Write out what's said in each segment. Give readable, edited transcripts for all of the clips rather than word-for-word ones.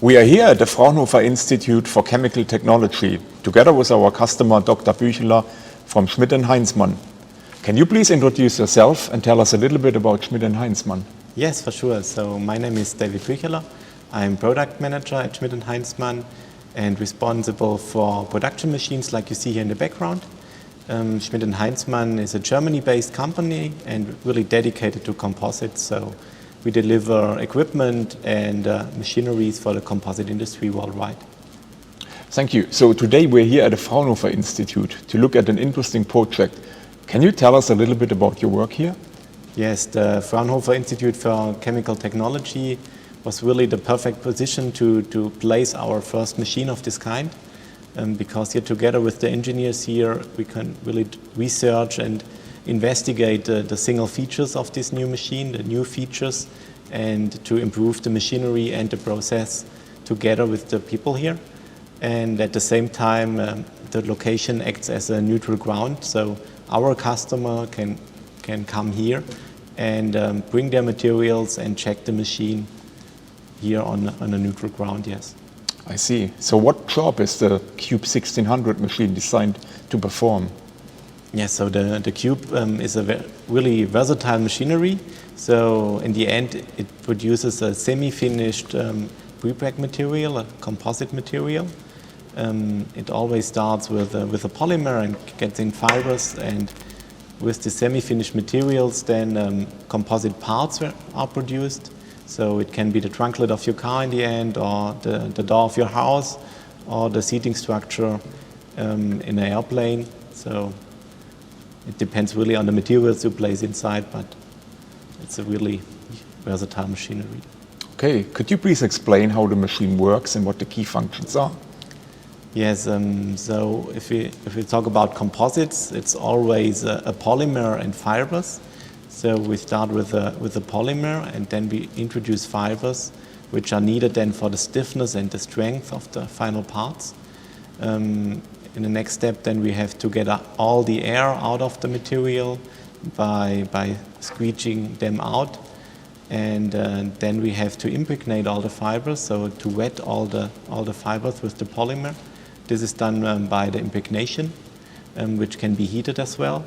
We are here at the Fraunhofer Institute for Chemical Technology, together with our customer, Dr. Bücheler from Schmidt-Heinzmann. Can you please introduce yourself and tell us a little bit about Schmidt-Heinzmann? Yes, for sure. So my name is David Bücheler. I'm product manager at Schmidt-Heinzmann and responsible for production machines like you see here in the background. Schmidt-Heinzmann is a Germany-based company and really dedicated to composites. So we deliver equipment and machineries for the composite industry worldwide. Thank you. So today we're here at the Fraunhofer Institute to look at an interesting project. Can you tell us a little bit about your work here? Yes, the Fraunhofer Institute for Chemical Technology was really the perfect position to place our first machine of this kind. Because here together with the engineers here, we can really research and investigate the single features of this new machine, the new features, and to improve the machinery and the process together with the people here. And at the same time, the location acts as a neutral ground, so our customer can come here and bring their materials and check the machine here on a neutral ground, yes. I see. So what job is the Cube1600 machine designed to perform? Yes, so the Cube is a really versatile machinery. So in the end, it produces a semi-finished prepreg material, a composite material. It always starts with a polymer and gets in fibers, and with the semi-finished materials, then composite parts are produced. So it can be the trunk lid of your car in the end, or the door of your house, or the seating structure in an airplane. So it depends really on the materials you place inside, but it's a really versatile machinery. Okay, could you please explain how the machine works and what the key functions are? Yes, so if we talk about composites, it's always a polymer and fibers. So we start with a polymer, and then we introduce fibers, which are needed then for the stiffness and the strength of the final parts. In the next step, then we have to get all the air out of the material by squeeging them out, and then we have to impregnate all the fibers, so to wet all the fibers with the polymer. This is done by the impregnation, which can be heated as well.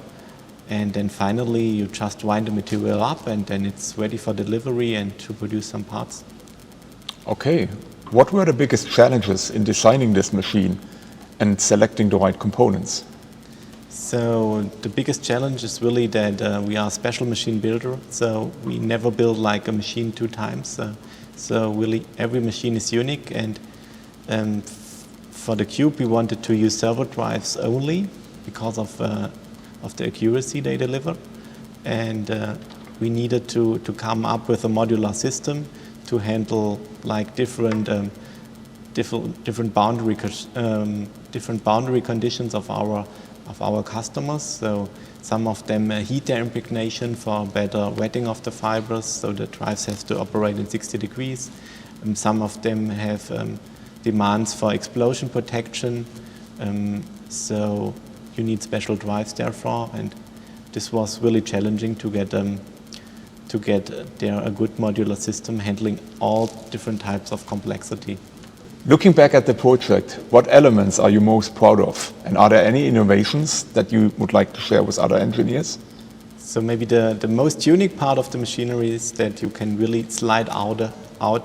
And then finally, you just wind the material up, and then it's ready for delivery and to produce some parts. Okay, what were the biggest challenges in designing this machine and selecting the right components? So the biggest challenge is really that we are a special machine builder, so we never build like a machine two times. So really every machine is unique, and for the Cube we wanted to use servo drives only because of the accuracy they deliver, and we needed to come up with a modular system to handle like different boundary conditions of our customers. So some of them heat their impregnation for better wetting of the fibers, so the drives have to operate in 60 degrees. Some of them have demands for explosion protection, so you need special drives therefore, and this was really challenging to get there a good modular system handling all different types of complexity. Looking back at the project, what elements are you most proud of? And are there any innovations that you would like to share with other engineers? So maybe the most unique part of the machinery is that you can really slide out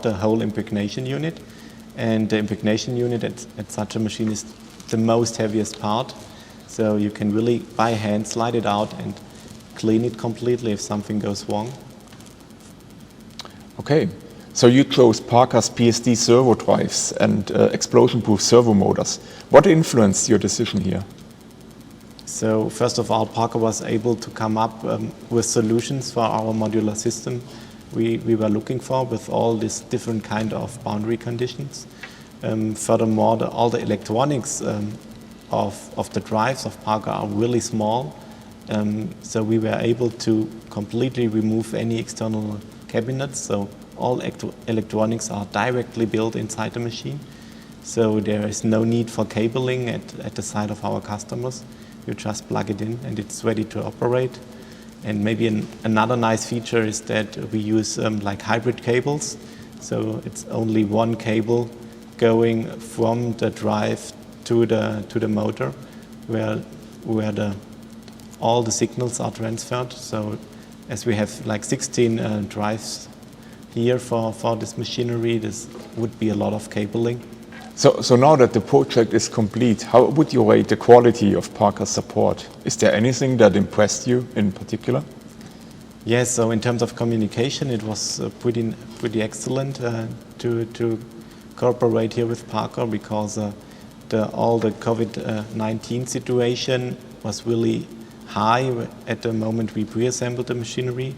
the whole impregnation unit. And the impregnation unit at such a machine is the most heaviest part. So you can really by hand slide it out and clean it completely if something goes wrong. Okay. So you chose Parker's PSD servo drives and explosion-proof servo motors. What influenced your decision here? So first of all, Parker was able to come up with solutions for our modular system we were looking for with all these different kind of boundary conditions. Furthermore, all the electronics of the drives of Parker are really small. So we were able to completely remove any external cabinets. So all electronics are directly built inside the machine. So there is no need for cabling at the side of our customers. You just plug it in and it's ready to operate. And maybe another nice feature is that we use like hybrid cables. So it's only one cable going from the drive to the motor, where all the signals are transferred. So as we have like 16 drives here for this machinery, this would be a lot of cabling. So now that the project is complete, how would you rate the quality of Parker's support? Is there anything that impressed you in particular? Yes, so in terms of communication, it was pretty excellent to cooperate here with Parker, because all the COVID-19 situation was really high at the moment we pre-assembled the machinery.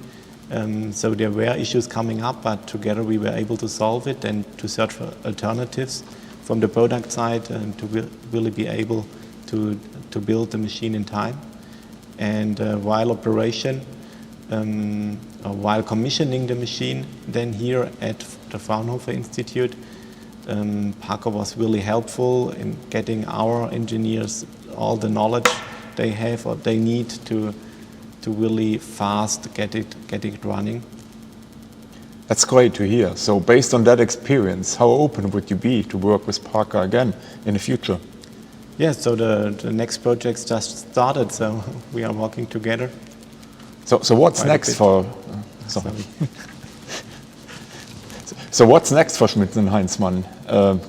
So there were issues coming up, but together we were able to solve it and to search for alternatives from the product side and to really be able to build the machine in time. And while operation, or while commissioning the machine, then here at the Fraunhofer Institute, Parker was really helpful in getting our engineers all the knowledge they have or they need to really fast get it running. That's great to hear. So based on that experience, how open would you be to work with Parker again in the future? Yes, so the next project's just started, so we are working together. So what's next for? Sorry. So what's next for Schmidt-Heinzmann?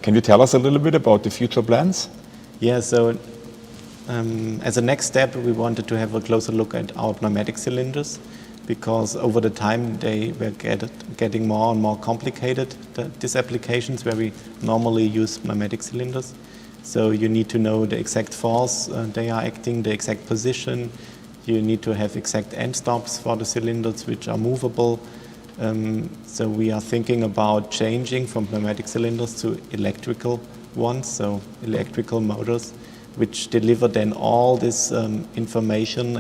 Can you tell us a little bit about the future plans? Yeah, so as a next step, we wanted to have a closer look at our pneumatic cylinders, because over the time they were getting more and more complicated, these applications where we normally use pneumatic cylinders. So you need to know the exact force they are acting, the exact position. You need to have exact end stops for the cylinders which are movable. So we are thinking about changing from pneumatic cylinders to electrical ones, so electrical motors, which deliver then all this information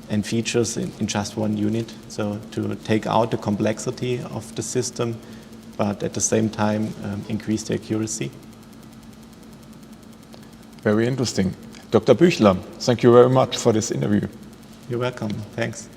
and features in just one unit. So to take out the complexity of the system, but at the same time increase the accuracy. Very interesting. Dr. Büchler, thank you very much for this interview. You're welcome. Thanks.